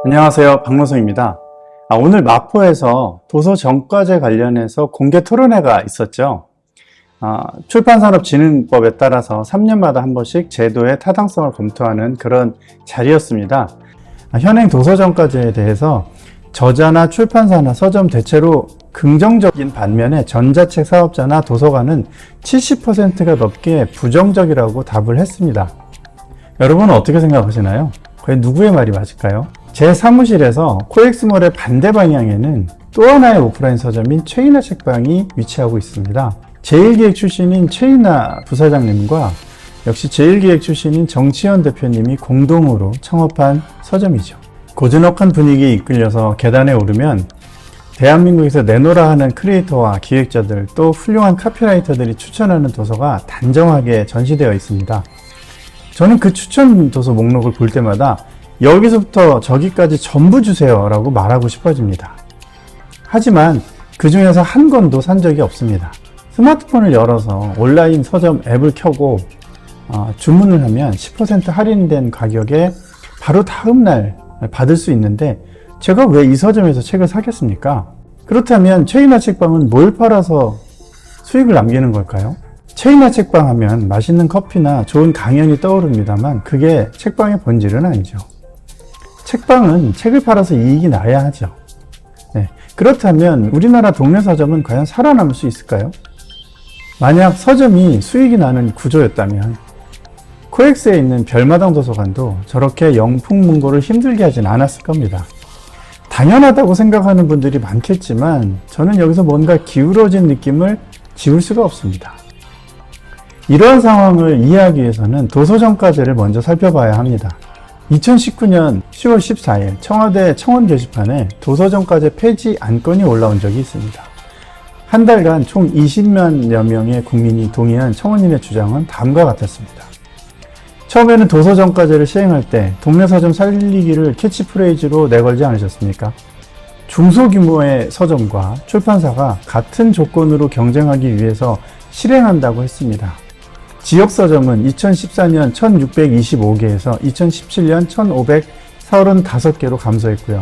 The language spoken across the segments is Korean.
안녕하세요, 박노성입니다. 오늘 마포에서 도서정가제 관련해서 공개 토론회가 있었죠. 출판산업진흥법에 따라서 3년마다 한 번씩 제도의 타당성을 검토하는 그런 자리였습니다. 현행 도서정가제에 대해서 저자나 출판사나 서점 대체로 긍정적인 반면에 전자책 사업자나 도서관은 70%가 넘게 부정적이라고 답을 했습니다. 여러분은 어떻게 생각하시나요? 과연 누구의 말이 맞을까요? 제 사무실에서 코엑스몰의 반대 방향에는 또 하나의 오프라인 서점인 최인하 책방이 위치하고 있습니다. 제1기획 출신인 최인하 부사장님과 역시 제1기획 출신인 정치현 대표님이 공동으로 창업한 서점이죠. 고즈넉한 분위기에 이끌려서 계단에 오르면 대한민국에서 내노라 하는 크리에이터와 기획자들 또 훌륭한 카피라이터들이 추천하는 도서가 단정하게 전시되어 있습니다. 저는 그 추천 도서 목록을 볼 때마다 여기서부터 저기까지 전부 주세요 라고 말하고 싶어집니다. 하지만 그 중에서 한 권도 산 적이 없습니다. 스마트폰을 열어서 온라인 서점 앱을 켜고 주문을 하면 10% 할인된 가격에 바로 다음날 받을 수 있는데 제가 왜 이 서점에서 책을 사겠습니까? 그렇다면 최인하 책방은 뭘 팔아서 수익을 남기는 걸까요? 최인하 책방 하면 맛있는 커피나 좋은 강연이 떠오릅니다만 그게 책방의 본질은 아니죠. 책방은 책을 팔아서 이익이 나야 하죠. 그렇다면 우리나라 동네 서점은 과연 살아남을 수 있을까요? 만약 서점이 수익이 나는 구조였다면 코엑스에 있는 별마당 도서관도 저렇게 영풍문고를 힘들게 하진 않았을 겁니다. 당연하다고 생각하는 분들이 많겠지만 저는 여기서 뭔가 기울어진 느낌을 지울 수가 없습니다. 이러한 상황을 이해하기 위해서는 도서정가제를 먼저 살펴봐야 합니다. 2019년 10월 14일 청와대 청원 게시판에 도서정가제 폐지 안건이 올라온 적이 있습니다. 한 달간 총 20만여 명의 국민이 동의한 청원인의 주장은 다음과 같았습니다. 처음에는 도서정가제를 시행할 때 동네 서점 살리기를 캐치프레이즈로 내걸지 않으셨습니까? 중소규모의 서점과 출판사가 같은 조건으로 경쟁하기 위해서 실행한다고 했습니다. 지역서점은 2014년 1625개에서 2017년 1535개로 감소했고요.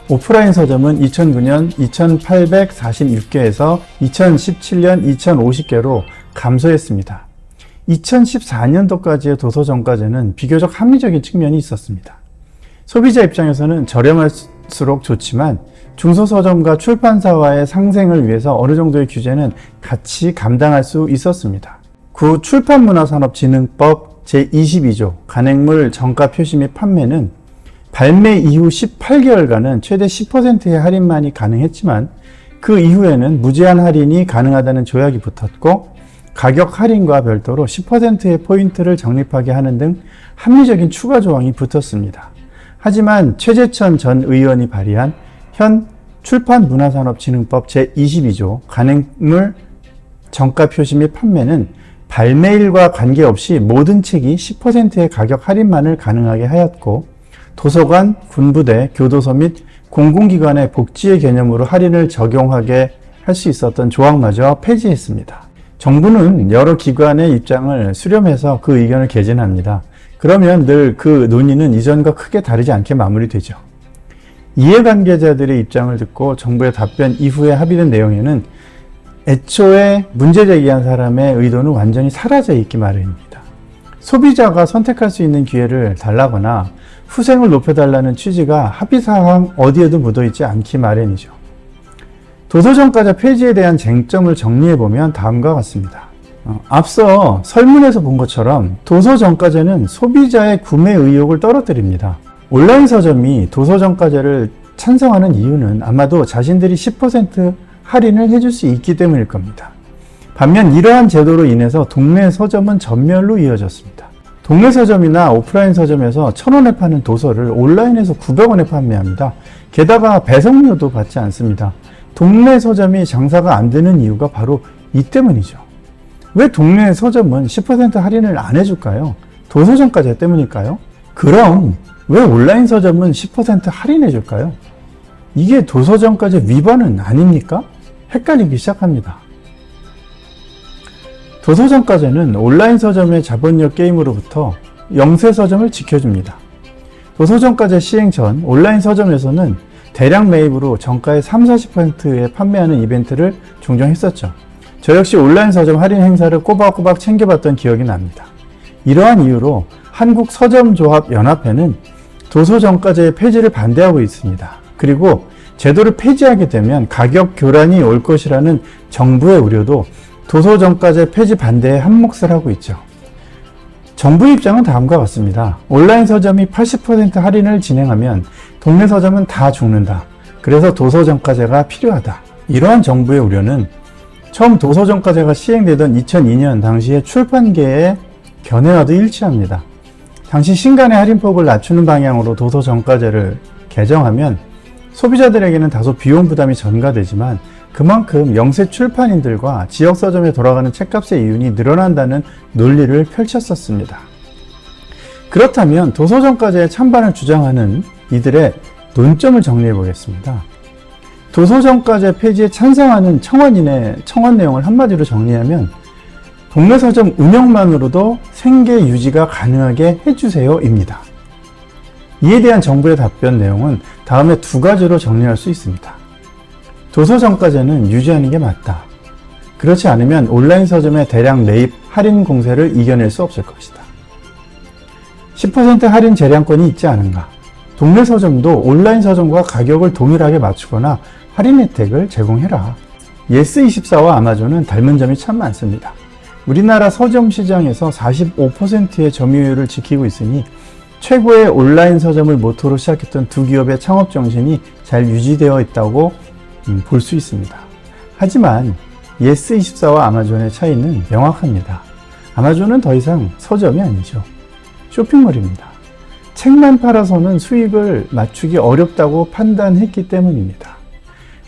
오프라인 서점은 2009년 2846개에서 2017년 2050개로 감소했습니다. 2014년도까지의 도서정가제는 비교적 합리적인 측면이 있었습니다. 소비자 입장에서는 저렴할수록 좋지만 중소서점과 출판사와의 상생을 위해서 어느 정도의 규제는 같이 감당할 수 있었습니다. 구 출판문화산업진흥법 제22조 간행물 정가 표시 및 판매는 발매 이후 18개월간은 최대 10%의 할인만이 가능했지만 그 이후에는 무제한 할인이 가능하다는 조약이 붙었고 가격 할인과 별도로 10%의 포인트를 적립하게 하는 등 합리적인 추가 조항이 붙었습니다. 하지만 최재천 전 의원이 발의한 현 출판문화산업진흥법 제22조 간행물 정가 표시 및 판매는 발매일과 관계없이 모든 책이 10%의 가격 할인만을 가능하게 하였고 도서관, 군부대, 교도소 및 공공기관의 복지의 개념으로 할인을 적용하게 할 수 있었던 조항마저 폐지했습니다. 정부는 여러 기관의 입장을 수렴해서 그 의견을 개진합니다. 그러면 늘 그 논의는 이전과 크게 다르지 않게 마무리되죠. 이해관계자들의 입장을 듣고 정부의 답변 이후에 합의된 내용에는 애초에 문제 제기한 사람의 의도는 완전히 사라져 있기 마련입니다. 소비자가 선택할 수 있는 기회를 달라거나 후생을 높여달라는 취지가 합의사항 어디에도 묻어있지 않기 마련이죠. 도서정가제 폐지에 대한 쟁점을 정리해보면 다음과 같습니다. 앞서 설문에서 본 것처럼 도서정가제는 소비자의 구매 의욕을 떨어뜨립니다. 온라인 서점이 도서정가제를 찬성하는 이유는 아마도 자신들이 10% 할인을 해줄 수 있기 때문일 겁니다. 반면 이러한 제도로 인해서 동네 서점은 전멸로 이어졌습니다. 동네 서점이나 오프라인 서점에서 1,000원에 파는 도서를 온라인에서 900원에 판매합니다. 게다가 배송료도 받지 않습니다. 동네 서점이 장사가 안 되는 이유가 바로 이 때문이죠. 왜 동네 서점은 10% 할인을 안 해줄까요? 도서정가제 때문일까요? 그럼 왜 온라인 서점은 10% 할인해 줄까요? 이게 도서정가제 위반은 아닙니까? 헷갈리기 시작합니다. 도서정가제는 온라인 서점의 자본력 게임으로부터 영세 서점을 지켜줍니다. 도서정가제 시행 전 온라인 서점에서는 대량 매입으로 정가의 30-40%에 판매하는 이벤트를 종종 했었죠. 저 역시 온라인 서점 할인 행사를 꼬박꼬박 챙겨봤던 기억이 납니다. 이러한 이유로 한국서점조합연합회는 도서정가제의 폐지를 반대하고 있습니다. 그리고 제도를 폐지하게 되면 가격 교란이 올 것이라는 정부의 우려도 도서정가제 폐지 반대에 한몫을 하고 있죠. 정부 입장은 다음과 같습니다. 온라인 서점이 80% 할인을 진행하면 동네 서점은 다 죽는다. 그래서 도서정가제가 필요하다. 이러한 정부의 우려는 처음 도서정가제가 시행되던 2002년 당시의 출판계의 견해와도 일치합니다. 당시 신간의 할인폭을 낮추는 방향으로 도서정가제를 개정하면 소비자들에게는 다소 비용 부담이 전가되지만 그만큼 영세 출판인들과 지역 서점에 돌아가는 책값의 이윤이 늘어난다는 논리를 펼쳤었습니다. 그렇다면 도서정가제의 찬반을 주장하는 이들의 논점을 정리해 보겠습니다. 도서정가제 폐지에 찬성하는 청원인의 청원 내용을 한마디로 정리하면 동네 서점 운영만으로도 생계 유지가 가능하게 해주세요입니다. 이에 대한 정부의 답변 내용은 다음에 두 가지로 정리할 수 있습니다. 도서정가제는 유지하는 게 맞다. 그렇지 않으면 온라인 서점의 대량 매입 할인 공세를 이겨낼 수 없을 것이다. 10% 할인 재량권이 있지 않은가? 동네 서점도 온라인 서점과 가격을 동일하게 맞추거나 할인 혜택을 제공해라. 예스24와 아마존은 닮은 점이 참 많습니다. 우리나라 서점 시장에서 45%의 점유율을 지키고 있으니 최고의 온라인 서점을 모토로 시작했던 두 기업의 창업 정신이 잘 유지되어 있다고 볼 수 있습니다. 하지만 예스24와 아마존의 차이는 명확합니다. 아마존은 더 이상 서점이 아니죠. 쇼핑몰입니다. 책만 팔아서는 수익을 맞추기 어렵다고 판단했기 때문입니다.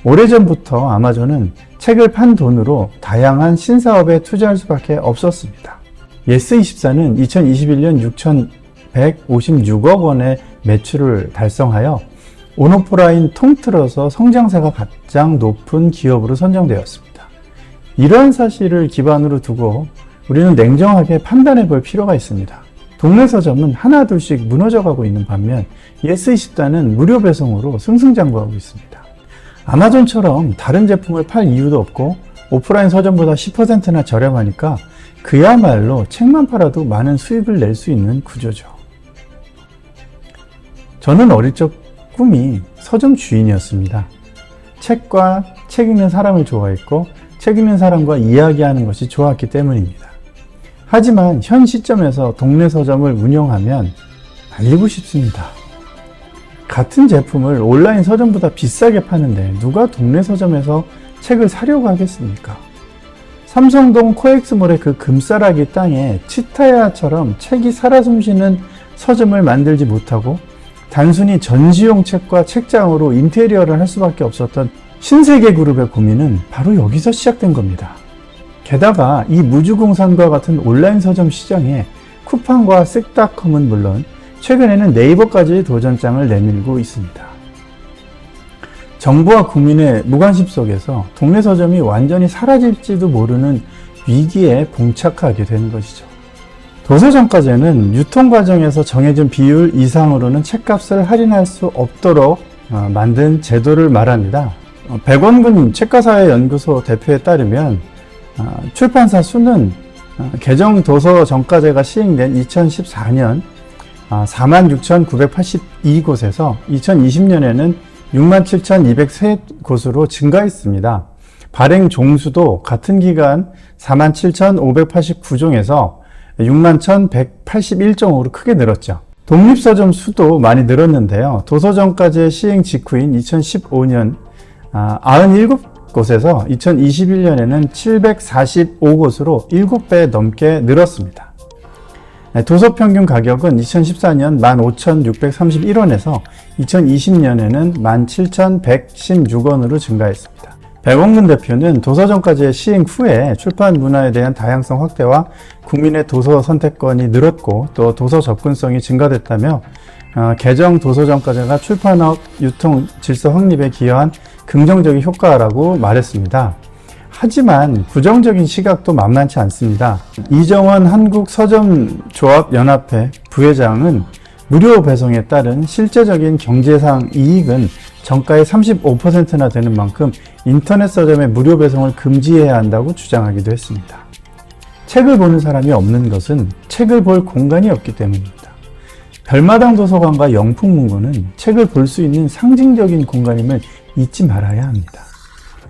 오래전부터 아마존은 책을 판 돈으로 다양한 신사업에 투자할 수밖에 없었습니다. 예스24는 2021년 6,156억 원의 매출을 달성하여 온오프라인 통틀어서 성장세가 가장 높은 기업으로 선정되었습니다. 이러한 사실을 기반으로 두고 우리는 냉정하게 판단해 볼 필요가 있습니다. 동네 서점은 하나둘씩 무너져가고 있는 반면 예스24는 무료 배송으로 승승장구하고 있습니다. 아마존처럼 다른 제품을 팔 이유도 없고 오프라인 서점보다 10%나 저렴하니까 그야말로 책만 팔아도 많은 수익을 낼 수 있는 구조죠. 저는 어릴 적 꿈이 서점 주인이었습니다. 책과 책 읽는 사람을 좋아했고 책 읽는 사람과 이야기하는 것이 좋았기 때문입니다. 하지만 현 시점에서 동네 서점을 운영하면 말리고 싶습니다. 같은 제품을 온라인 서점보다 비싸게 파는데 누가 동네 서점에서 책을 사려고 하겠습니까? 삼성동 코엑스몰의 그 금싸라기 땅에 치타야처럼 책이 살아 숨쉬는 서점을 만들지 못하고 단순히 전시용 책과 책장으로 인테리어를 할 수밖에 없었던 신세계그룹의 고민은 바로 여기서 시작된 겁니다. 게다가 이 무주공산과 같은 온라인 서점 시장에 쿠팡과 쓱닷컴은 물론 최근에는 네이버까지 도전장을 내밀고 있습니다. 정부와 국민의 무관심 속에서 동네 서점이 완전히 사라질지도 모르는 위기에 봉착하게 된 것이죠. 도서정가제는 유통 과정에서 정해진 비율 이상으로는 책값을 할인할 수 없도록 만든 제도를 말합니다. 백원근 책가사회연구소 대표에 따르면 출판사 수는 개정 도서정가제가 시행된 2014년 46,982곳에서 2020년에는 67,203곳으로 증가했습니다. 발행 종수도 같은 기간 47,589종에서 61,181종으로 크게 늘었죠. 독립서점 수도 많이 늘었는데요. 도서정가제 시행 직후인 2015년 97곳에서 2021년에는 745곳으로 7배 넘게 늘었습니다. 도서평균 가격은 2014년 15,631원에서 2020년에는 17,116원으로 증가했습니다. 백원근 대표는 도서정가제 시행 후에 출판 문화에 대한 다양성 확대와 국민의 도서 선택권이 늘었고 또 도서 접근성이 증가됐다며 개정 도서정가제가 출판업 유통 질서 확립에 기여한 긍정적인 효과라고 말했습니다. 하지만 부정적인 시각도 만만치 않습니다. 이정원 한국서점조합연합회 부회장은 무료 배송에 따른 실제적인 경제상 이익은 정가의 35%나 되는 만큼 인터넷 서점의 무료 배송을 금지해야 한다고 주장하기도 했습니다. 책을 보는 사람이 없는 것은 책을 볼 공간이 없기 때문입니다. 별마당 도서관과 영풍문고는 책을 볼 수 있는 상징적인 공간임을 잊지 말아야 합니다.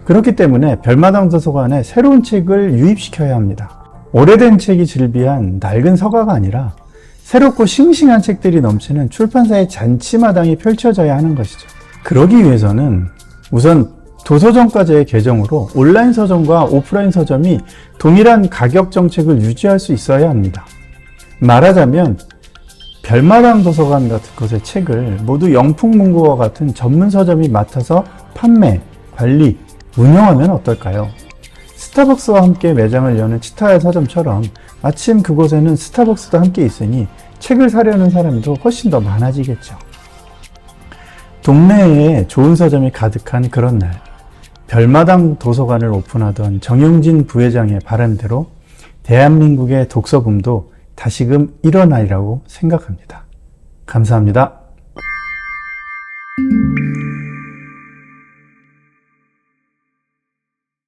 그렇기 때문에 별마당 도서관에 새로운 책을 유입시켜야 합니다. 오래된 책이 즐비한 낡은 서가가 아니라 새롭고 싱싱한 책들이 넘치는 출판사의 잔치마당이 펼쳐져야 하는 것이죠. 그러기 위해서는 우선 도서정가제의 개정으로 온라인 서점과 오프라인 서점이 동일한 가격 정책을 유지할 수 있어야 합니다. 말하자면 별마당 도서관 같은 곳의 책을 모두 영풍문고와 같은 전문 서점이 맡아서 판매, 관리, 운영하면 어떨까요? 스타벅스와 함께 매장을 여는 치타야 서점처럼 마침 그곳에는 스타벅스도 함께 있으니 책을 사려는 사람도 훨씬 더 많아지겠죠. 동네에 좋은 서점이 가득한 그런 날, 별마당 도서관을 오픈하던 정용진 부회장의 바람대로 대한민국의 독서붐도 다시금 일어나리라고 생각합니다. 감사합니다.